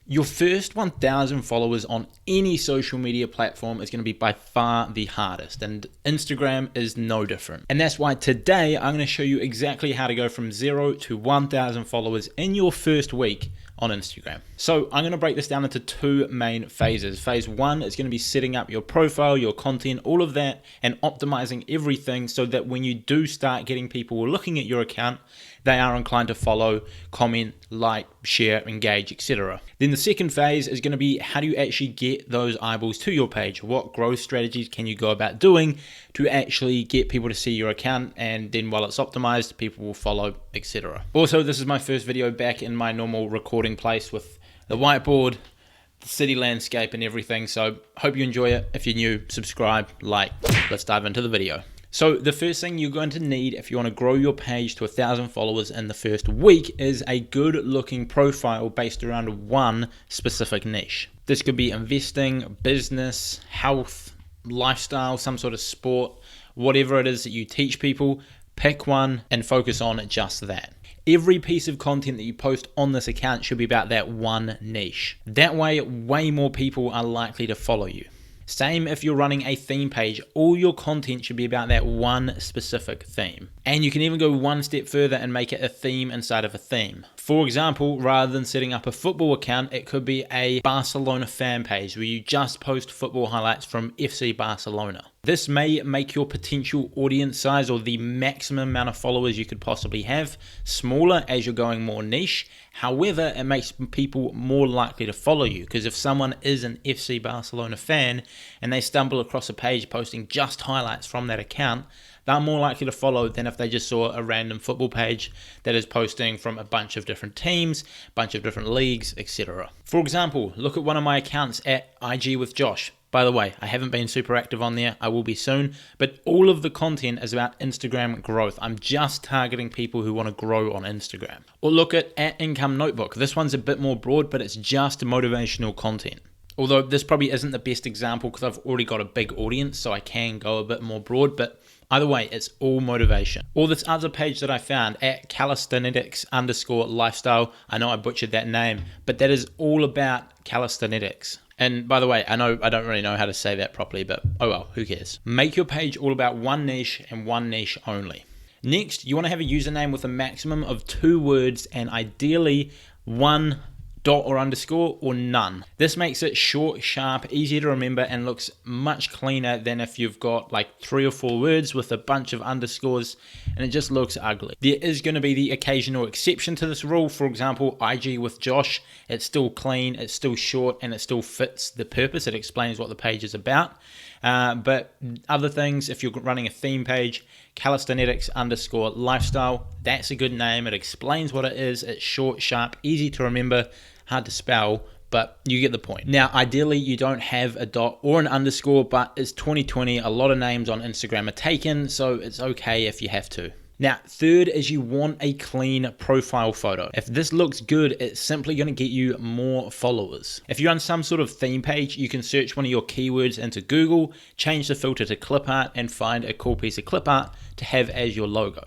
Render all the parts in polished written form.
Your first 1,000 followers on any social media platform is going to be by far the hardest, and Instagram is no different. And that's why today I'm going to show you exactly how to go from 0 to 1,000 followers in your first week on Instagram. So I'm going to break this down into two main phases. Phase one is going to be setting up your profile, your content, all of that, and optimizing everything so that when you do start getting people looking at your account, they are inclined to follow, comment, like, share, engage, etc. Then the second phase is going to be how do you actually get those eyeballs to your page? What growth strategies can you go about doing to actually get people to see your account? And then while it's optimized, people will follow, etc. Also, this is my first video back in my normal recording place with the whiteboard, the city landscape and everything. So hope you enjoy it. If you're new, subscribe, like. Let's dive into the video. So the first thing you're going to need if you want to grow your page to 1,000 followers in the first week is a good looking profile based around one specific niche. This could be investing, business, health, lifestyle, some sort of sport, whatever it is that you teach people, pick one and focus on just that. Every piece of content that you post on this account should be about that one niche. That way, way more people are likely to follow you. Same if you're running a theme page, all your content should be about that one specific theme. And you can even go one step further and make it a theme inside of a theme. For example, rather than setting up a football account, it could be a Barcelona fan page where you just post football highlights from FC Barcelona. This may make your potential audience size, or the maximum amount of followers you could possibly have, smaller as you're going more niche. However, it makes people more likely to follow you, because if someone is an FC Barcelona fan and they stumble across a page posting just highlights from that account, they're more likely to follow than if they just saw a random football page that is posting from a bunch of different teams, bunch of different leagues, etc. For example, look at one of my accounts at IG with Josh. By the way, I haven't been super active on there. I will be soon, but all of the content is about Instagram growth. I'm just targeting people who want to grow on Instagram. Or look at Income Notebook. This one's a bit more broad, but it's just motivational content. Although this probably isn't the best example because I've already got a big audience, so I can go a bit more broad, but either way, it's all motivation. Or this other page that I found at calisthenics_lifestyle. I know I butchered that name, but that is all about calisthenics. And by the way, I know I don't really know how to say that properly, but oh well, who cares? Make your page all about one niche and one niche only. Next, you want to have a username with a maximum of 2 words and ideally one dot or underscore or none. This makes it short, sharp, easy to remember, and looks much cleaner than if you've got like 3 or 4 words with a bunch of underscores and it just looks ugly. There is going to be the occasional exception to this rule. For example, IG with Josh, it's still clean, it's still short, and it still fits the purpose. It explains what the page is about. But other things, if you're running a theme page, calisthenics_lifestyle, that's a good name. It explains what it is. It's short, sharp, easy to remember, hard to spell, but you get the point. Now, ideally, you don't have a dot or an underscore, but it's 2020. A lot of names on Instagram are taken, so it's okay if you have to. Now, third is you want a clean profile photo. If this looks good, it's simply going to get you more followers. If you're on some sort of theme page, you can search one of your keywords into Google, change the filter to clip art, and find a cool piece of clip art to have as your logo.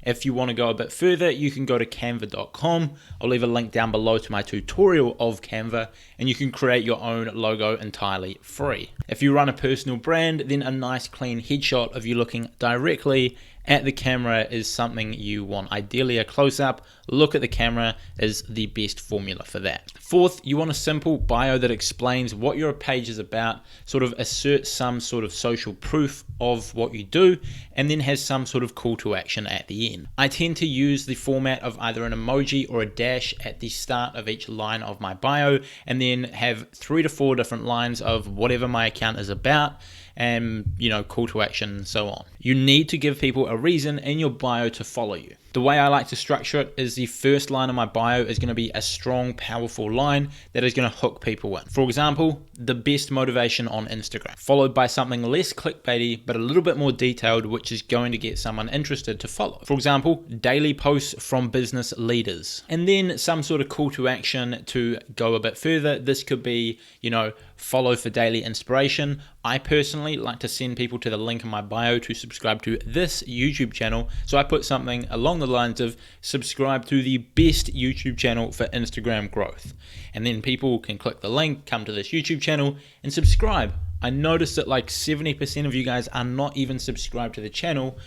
If you want to go a bit further, you can go to canva.com. I'll leave a link down below to my tutorial of Canva, and you can create your own logo entirely free. If you run a personal brand, then a nice clean headshot of you looking directly at the camera is something you want. Ideally, a close-up look at the camera is the best formula for that. Fourth, you want a simple bio that explains what your page is about, sort of asserts some sort of social proof of what you do, and then has some sort of call to action at the end. I tend to use the format of either an emoji or a dash at the start of each line of my bio, and then have 3 to 4 different lines of whatever my account is about, and call to action and so on. You need to give people a reason in your bio to follow you. The way I like to structure it is the first line of my bio is going to be a strong, powerful line that is going to hook people in. For example, the best motivation on Instagram, followed by something less clickbaity but a little bit more detailed, which is going to get someone interested to follow. For example, daily posts from business leaders, and then some sort of call to action to go a bit further. This could be, follow for daily inspiration. I personally like to send people to the link in my bio to subscribe to this YouTube channel, so I put something along the the lines of subscribe to the best YouTube channel for Instagram growth. And then people can click the link, come to this YouTube channel and subscribe. I noticed that like 70% of you guys are not even subscribed to the channel,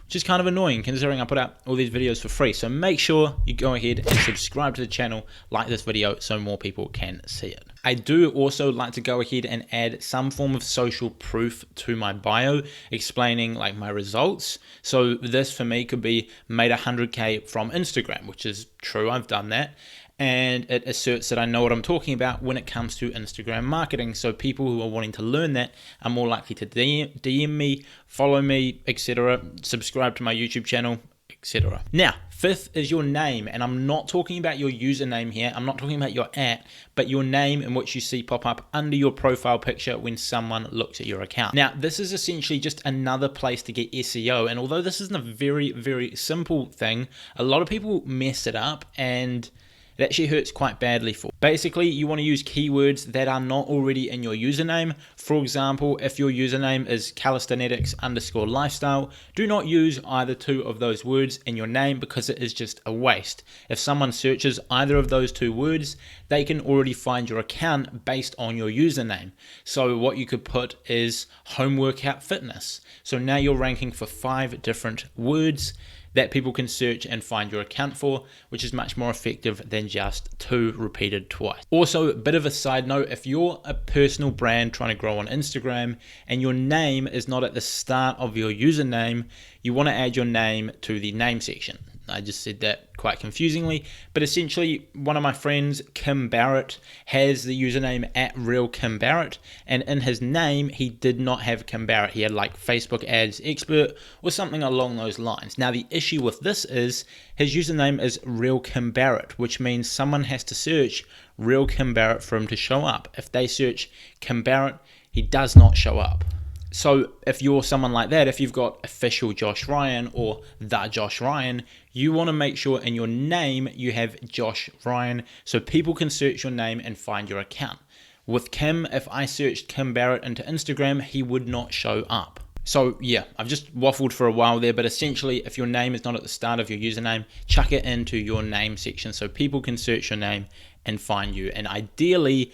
which is kind of annoying considering I put out all these videos for free. So make sure you go ahead and subscribe to the channel, like this video so more people can see it. I do also like to go ahead and add some form of social proof to my bio, explaining like my results. So this for me could be made 100K from Instagram, which is true, I've done that. And it asserts that I know what I'm talking about when it comes to Instagram marketing. So people who are wanting to learn that are more likely to DM me, follow me, etc., subscribe to my YouTube channel, etc. Now, fifth is your name, and I'm not talking about your username here. I'm not talking about your @ but your name in which you see pop up under your profile picture when someone looks at your account. Now, this is essentially just another place to get SEO, and although this isn't a very, very simple thing, a lot of people mess it up and it actually hurts quite badly for. Basically, you want to use keywords that are not already in your username. For example, if your username is calisthenics_lifestyle, do not use either two of those words in your name because it is just a waste. If someone searches either of those two words, they can already find your account based on your username. So what you could put is home workout fitness. So now you're ranking for 5 different words that people can search and find your account for, which is much more effective than just 2 repeated twice. Also, a bit of a side note, if you're a personal brand trying to grow on Instagram and your name is not at the start of your username, you want to add your name to the name section. I just said that quite confusingly, but essentially one of my friends, Kim Barrett, has the username @RealKimBarrett, and in his name he did not have Kim Barrett. He had like Facebook ads expert or something along those lines. Now the issue with this is his username is Real Kim Barrett, which means someone has to search Real Kim Barrett for him to show up. If they search Kim Barrett, he does not show up. So if you're someone like that, if you've got official Josh Ryan or the Josh Ryan, you want to make sure in your name you have Josh Ryan so people can search your name and find your account. With Kim, if I searched Kim Barrett into Instagram, he would not show up. So yeah, I've just waffled for a while there, but essentially if your name is not at the start of your username, chuck it into your name section so people can search your name and find you. And ideally,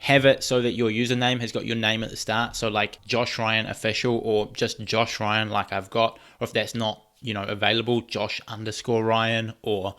have it so that your username has got your name at the start. So like Josh Ryan official or just Josh Ryan like I've got, or if that's not, available, Josh_Ryan or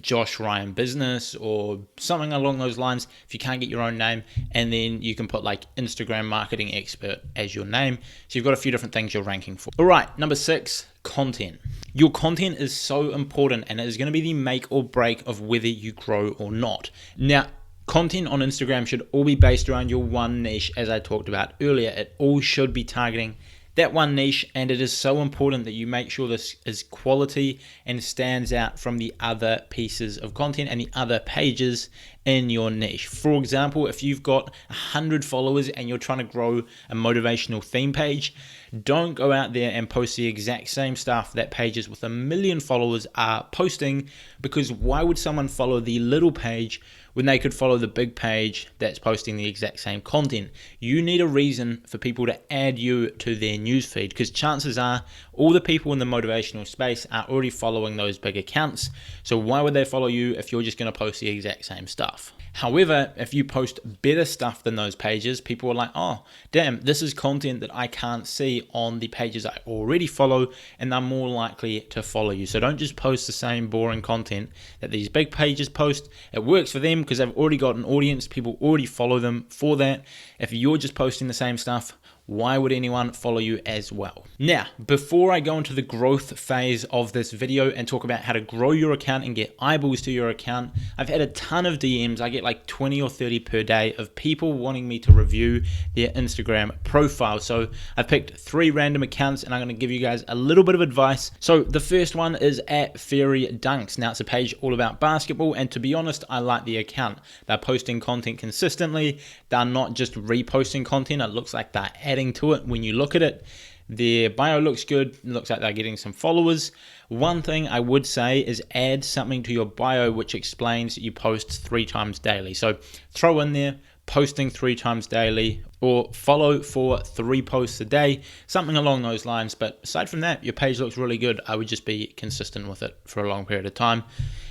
Josh Ryan business or something along those lines if you can't get your own name. And then you can put like Instagram marketing expert as your name. So you've got a few different things you're ranking for. All right, number 6, content. Your content is so important and it is going to be the make or break of whether you grow or not. Now, content on Instagram should all be based around your one niche, as I talked about earlier. It all should be targeting that one niche, and it is so important that you make sure this is quality and stands out from the other pieces of content and the other pages in your niche. For example, if you've got 100 followers and you're trying to grow a motivational theme page, don't go out there and post the exact same stuff that pages with 1 million followers are posting, because why would someone follow the little page when they could follow the big page that's posting the exact same content? You need a reason for people to add you to their newsfeed, because chances are all the people in the motivational space are already following those big accounts. So why would they follow you if you're just going to post the exact same stuff? However, if you post better stuff than those pages, people are like, oh, damn, this is content that I can't see on the pages I already follow, and they're more likely to follow you. So don't just post the same boring content that these big pages post. It works for them because they've already got an audience. People already follow them for that. If you're just posting the same stuff, why would anyone follow you as well? Now, before I go into the growth phase of this video and talk about how to grow your account and get eyeballs to your account, I've had a ton of DMs. I get like 20 or 30 per day of people wanting me to review their Instagram profile. So I've picked 3 random accounts and I'm going to give you guys a little bit of advice. So the first one is @FairyDunks. Now it's a page all about basketball, and to be honest, I like the account. They're posting content consistently. They're not just reposting content. It looks like they're adding to it when you look at it. Their bio looks good. It looks like they're getting some followers. One thing I would say is add something to your bio which explains that you post 3 times daily. So throw in there, posting 3 times daily, or follow for 3 posts a day, something along those lines. But aside from that, your page looks really good. I would just be consistent with it for a long period of time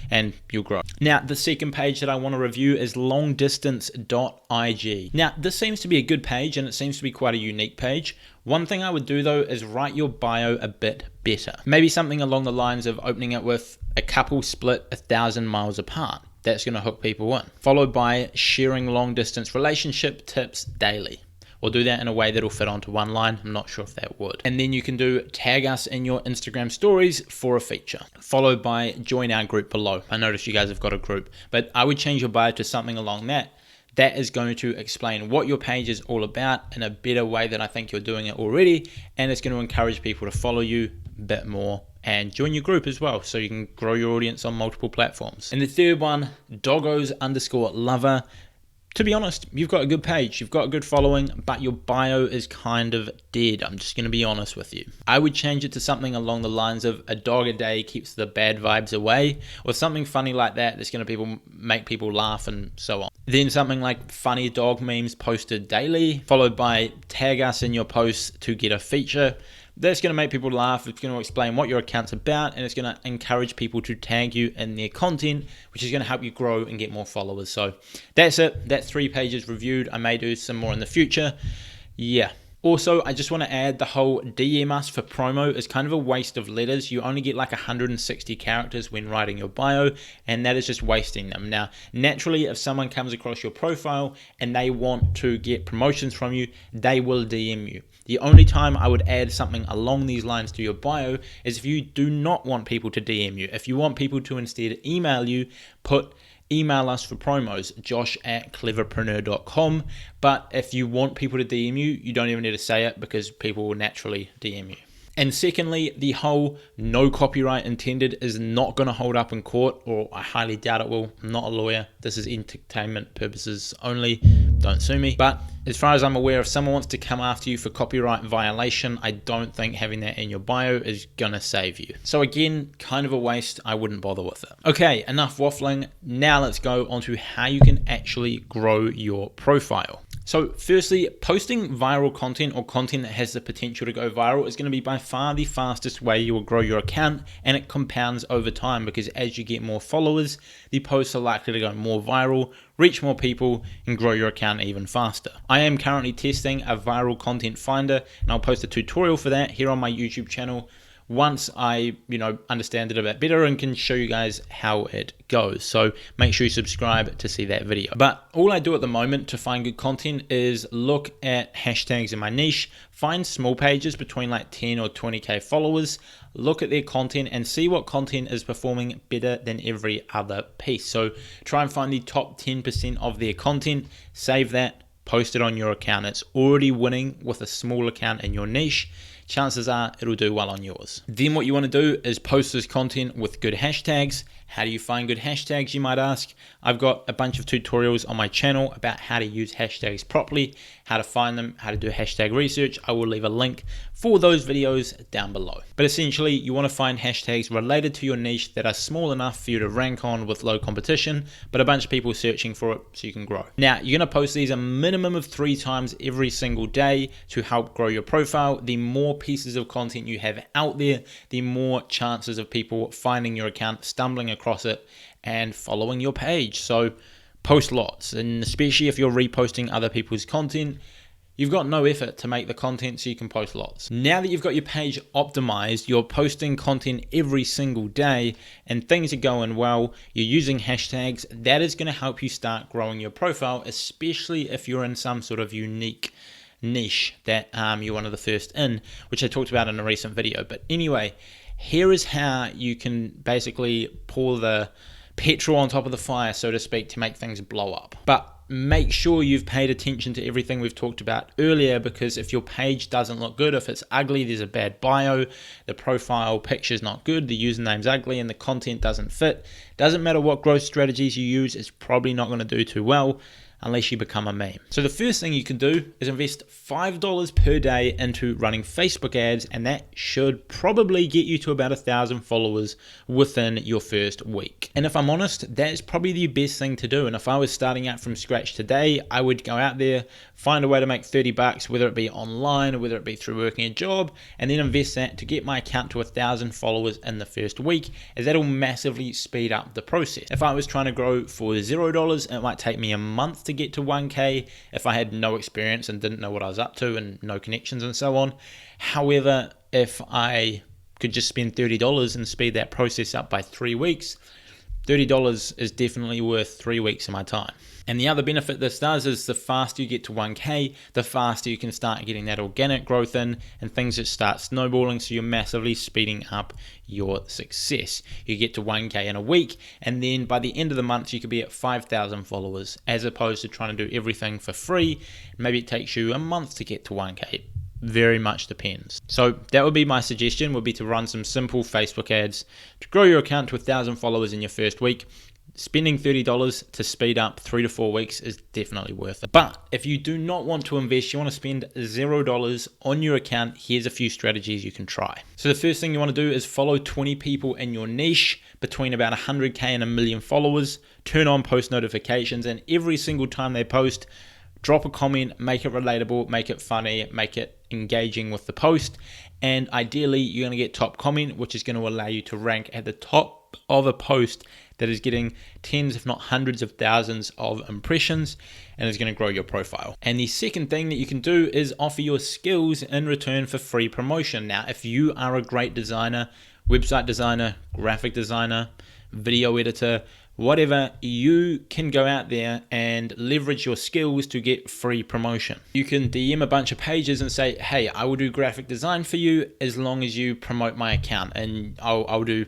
and you'll grow. Now, the second page that I want to review is longdistance.ig. Now, this seems to be a good page and it seems to be quite a unique page. One thing I would do though is write your bio a bit better. Maybe something along the lines of opening it with a couple split 1,000 miles apart. That's going to hook people in. Followed by sharing long distance relationship tips daily. Or do that in a way that'll fit onto one line. I'm not sure if that would. And then you can do tag us in your Instagram stories for a feature. Followed by join our group below. I noticed you guys have got a group, but I would change your bio to something along that. That is going to explain what your page is all about in a better way than I think you're doing it already. And it's going to encourage people to follow you a bit more and join your group as well, so you can grow your audience on multiple platforms. And the third one, doggos_lover. To be honest, you've got a good page, you've got a good following, but your bio is kind of dead. I'm just going to be honest with you. I would change it to something along the lines of a dog a day keeps the bad vibes away, or something funny like that that's going to make people laugh and so on. Then something like funny dog memes posted daily, followed by tag us in your posts to get a feature. That's going to make people laugh. It's going to explain what your account's about, and it's going to encourage people to tag you in their content, which is going to help you grow and get more followers. So that's it. That's 3 pages reviewed. I may do some more in the future. Yeah. Also, I just want to add the whole DM us for promo is kind of a waste of letters. You only get like 160 characters when writing your bio, and that is just wasting them. Now, naturally, if someone comes across your profile and they want to get promotions from you, they will DM you. The only time I would add something along these lines to your bio is if you do not want people to DM you. If you want people to instead email you, put email us for promos, josh@cleverpreneur.com. But if you want people to DM you, you don't even need to say it because people will naturally DM you. And secondly, the whole no copyright intended is not going to hold up in court, or I highly doubt it will. I'm not a lawyer. This is entertainment purposes only. Don't sue me. But as far as I'm aware, if someone wants to come after you for copyright violation, I don't think having that in your bio is going to save you. So again, kind of a waste. I wouldn't bother with it. Okay, enough waffling. Now let's go on to how you can actually grow your profile. So firstly, posting viral content or content that has the potential to go viral is going to be by far the fastest way you will grow your account, and it compounds over time because as you get more followers, the posts are likely to go more viral, reach more people, and grow your account even faster. I am currently testing a viral content finder, and I'll post a tutorial for that here on my YouTube channel once I understand it a bit better and can show you guys how it goes. So make sure you subscribe to see that video. But all I do at the moment to find good content is look at hashtags in my niche, find small pages between like 10 or 20k followers, look at their content and see what content is performing better than every other piece. So try and find the top 10% of their content, save that, post it on your account. It's already winning with a small account in your niche. Chances are it'll do well on yours. Then what you want to do is post this content with good hashtags. How do you find good hashtags, you might ask? I've got a bunch of tutorials on my channel about how to use hashtags properly, how to find them, how to do hashtag research. I will leave a link for those videos down below. But essentially, you want to find hashtags related to your niche that are small enough for you to rank on with low competition, but a bunch of people searching for it so you can grow. Now, you're going to post these a minimum of 3 times every single day to help grow your profile. The more pieces of content you have out there, the more chances of people finding your account, stumbling across it, and following your page. So post lots, and especially if you're reposting other people's content, you've got no effort to make the content, so you can post lots. Now that you've got your page optimized, you're posting content every single day and things are going well, you're using hashtags, that is going to help you start growing your profile, especially if you're in some sort of unique niche that you're one of the first in, which I talked about in a recent video. But anyway, here is how you can basically pour the petrol on top of the fire, so to speak, to make things blow up. But make sure you've paid attention to everything we've talked about earlier, because if your page doesn't look good, if it's ugly, there's a bad bio, the profile picture's not good, the username's ugly, and the content doesn't fit, doesn't matter what growth strategies you use, it's probably not going to do too well. unless you become a meme. So the first thing you can do is invest $5 per day into running Facebook ads, and that should probably get you to about 1,000 followers within your first week. And if I'm honest, that's probably the best thing to do. And if I was starting out from scratch today, I would go out there, find a way to make 30 bucks, whether it be online or whether it be through working a job, and then invest that to get my account to 1,000 followers in the first week, as that'll massively speed up the process. If I was trying to grow for $0, it might take me a month to get to 1K if I had no experience and didn't know what I was up to and no connections and so on. However, if I could just spend $30 and speed that process up by 3 weeks, $30 is definitely worth 3 weeks of my time. And the other benefit this does is the faster you get to 1K, the faster you can start getting that organic growth in, and things just start snowballing, so you're massively speeding up your success. You get to 1K in a week, and then by the end of the month you could be at 5,000 followers, as opposed to trying to do everything for free. Maybe it takes you a month to get to 1K. Very much depends. So that would be my suggestion, would be to run some simple Facebook ads to grow your account to 1,000 followers in your first week. Spending $30 to speed up 3 to 4 weeks is definitely worth it. But if you do not want to invest, you want to spend $0 on your account, here's a few strategies you can try. So the first thing you want to do is follow 20 people in your niche between about 100K and 1 million followers. Turn on post notifications, and every single time they post, drop a comment, make it relatable, make it funny, make it engaging with the post. And ideally, you're going to get top comment, which is going to allow you to rank at the top of a post that is getting tens, if not hundreds of thousands of impressions, and is going to grow your profile. And the second thing that you can do is offer your skills in return for free promotion. Now, if you are a great designer, website designer, graphic designer, video editor, whatever, you can go out there and leverage your skills to get free promotion. You can DM a bunch of pages and say, hey, I will do graphic design for you as long as you promote my account, and I'll do,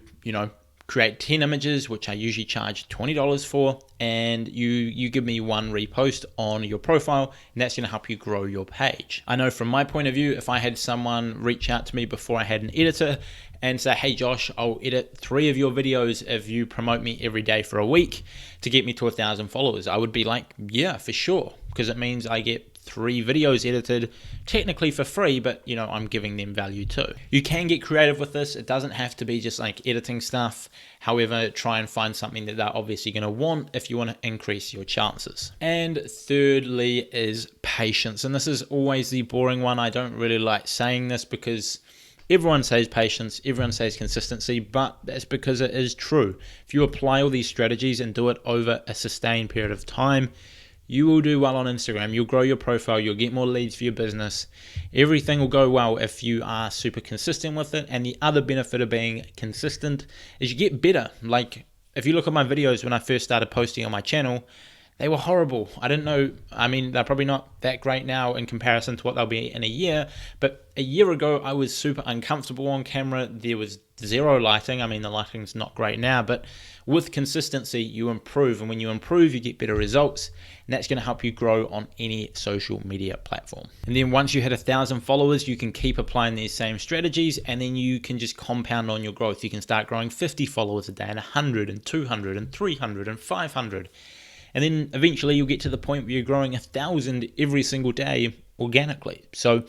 create 10 images, which I usually charge $20 for, and you give me 1 repost on your profile, and that's going to help you grow your page. I know from my point of view, if I had someone reach out to me before I had an editor and say, hey Josh, I'll edit 3 of your videos if you promote me every day for a week to get me to 1,000 followers, I would be like, yeah, for sure, because it means I get 3 videos edited, technically for free, but I'm giving them value too. You can get creative with this. It doesn't have to be just like editing stuff. However, try and find something that they're obviously going to want if you want to increase your chances. And thirdly is patience. And this is always the boring one. I don't really like saying this because everyone says patience, everyone says consistency, but that's because it is true. If you apply all these strategies and do it over a sustained period of time, you will do well on Instagram. You'll grow your profile. You'll get more leads for your business. Everything will go well if you are super consistent with it. And the other benefit of being consistent is you get better. Like if you look at my videos when I first started posting on my channel, they were horrible. I didn't know. I mean, they're probably not that great now in comparison to what they'll be in a year. But a year ago, I was super uncomfortable on camera. There was zero lighting. I mean, the lighting's not great now, but with consistency, you improve. And when you improve, you get better results. And that's going to help you grow on any social media platform. And then once you hit 1,000 followers, you can keep applying these same strategies, and then you can just compound on your growth. You can start growing 50 followers a day, and 100, and 200, and 300, and 500. And then eventually you'll get to the point where you're growing 1,000 every single day organically. So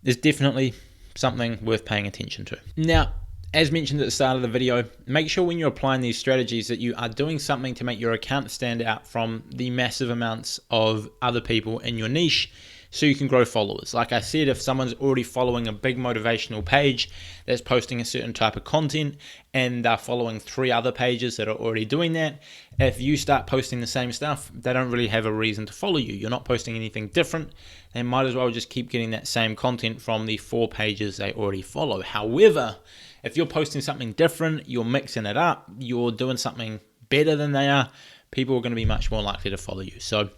there's definitely something worth paying attention to. Now, as mentioned at the start of the video, make sure when you're applying these strategies that you are doing something to make your account stand out from the massive amounts of other people in your niche, so you can grow followers. Like I said, if someone's already following a big motivational page that's posting a certain type of content and they're following 3 other pages that are already doing that, if you start posting the same stuff, they don't really have a reason to follow you. You're not posting anything different. They might as well just keep getting that same content from the 4 pages they already follow. However, if you're posting something different, you're mixing it up, you're doing something better than they are, people are going to be much more likely to follow you. So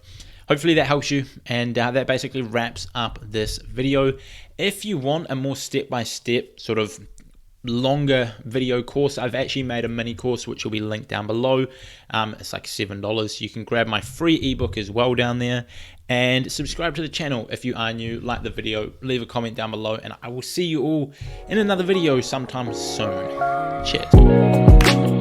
hopefully that helps you, and that basically wraps up this video. If you want a more step-by-step sort of longer video course, I've actually made a mini course which will be linked down below. It's like $7. You can grab my free ebook as well down there, and subscribe to the channel if you are new. Like the video, leave a comment down below, and I will see you all in another video sometime soon. Cheers.